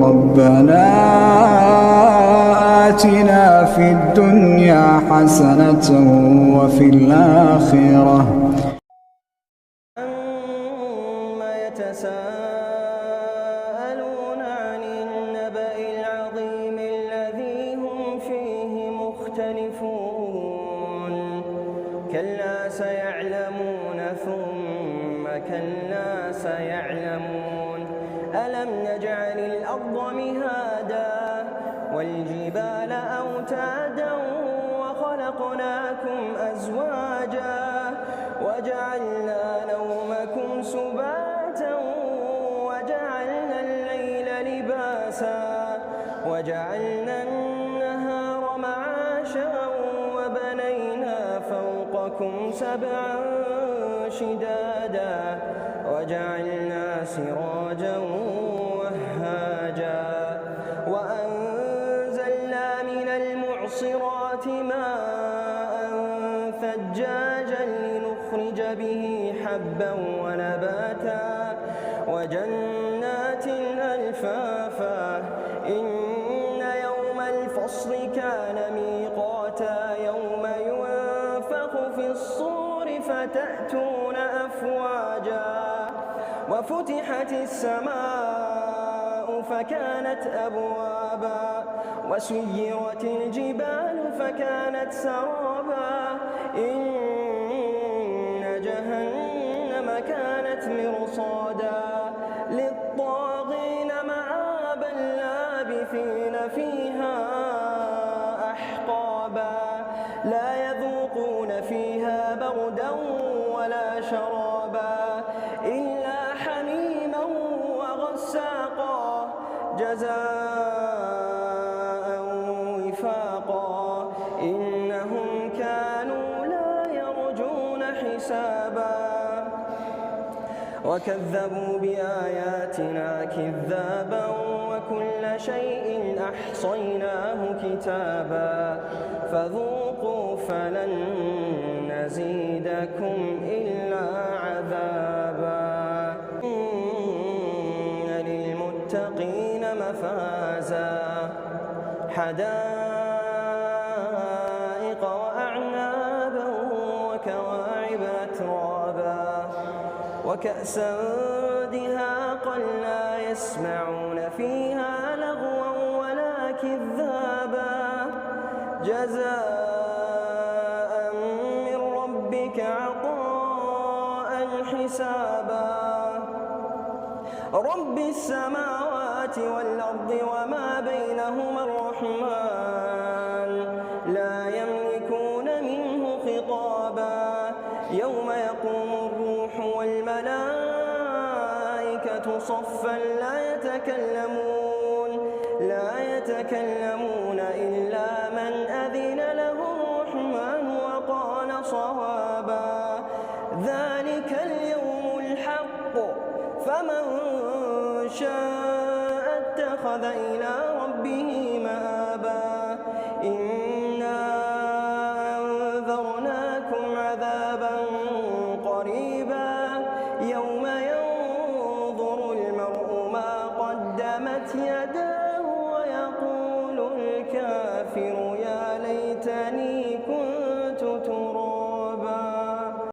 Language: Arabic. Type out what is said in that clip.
ربنا آتنا في الدنيا حسنة وفي الآخرة. عما يتساءلون عن النبأ العظيم الذي هم فيه مختلفون كلا سيعلمون ثم كلا سيعلمون ألم نجعل الأرض مهادا والجبال أوتادا وخلقناكم أزواجا وجعلنا نومكم سباتا وجعلنا الليل لباسا وجعلنا النهار معاشا وبنينا فوقكم سبعا شدادا وجعلنا سراجا وهاجا وأنزلنا من المعصرات ماء ثجاجا لنخرج به حبا ونباتا وجنات ألفافا إن يوم الفصل كان ميقاتا يوم ينفخ في الصور فتأتون أفواجا وفتحت السماء فكانت أبوابا وسيرت الجبال فكانت سرابا إن جهنم كانت مرصادا للطاغين مآبا لابثين فيها أحقابا لا يذوقون فيها بردا ولا شرابا إلا حميما وغساقا جزاء وفاقا إنهم كانوا لا يرجون حسابا وكذبوا بآياتنا كذابا وكل شيء أحصيناه كتابا فذوقوا فلن نزيدكم إلا عذابا إن للمتقين مفازا حدائق وأعنابا وكواعب أترابا وكأسا دهاقا لا يسمعون فيها لغوا ولا كذابا جزاء من ربك عطاء حسابا رب السماوات والأرض وما بينهما الرحمن لا يملكون منه خطابا يوم يقوم الروح والملائكة صفا لا يتكلمون إلا من أذن له الرحمن وقال صوابا ذلك اليوم الحق فمن شاء اتخذ إلى ربه مآبا إنا أنذرناكم عذابا قريبا يوم ينظر المرء ما قدمت يداه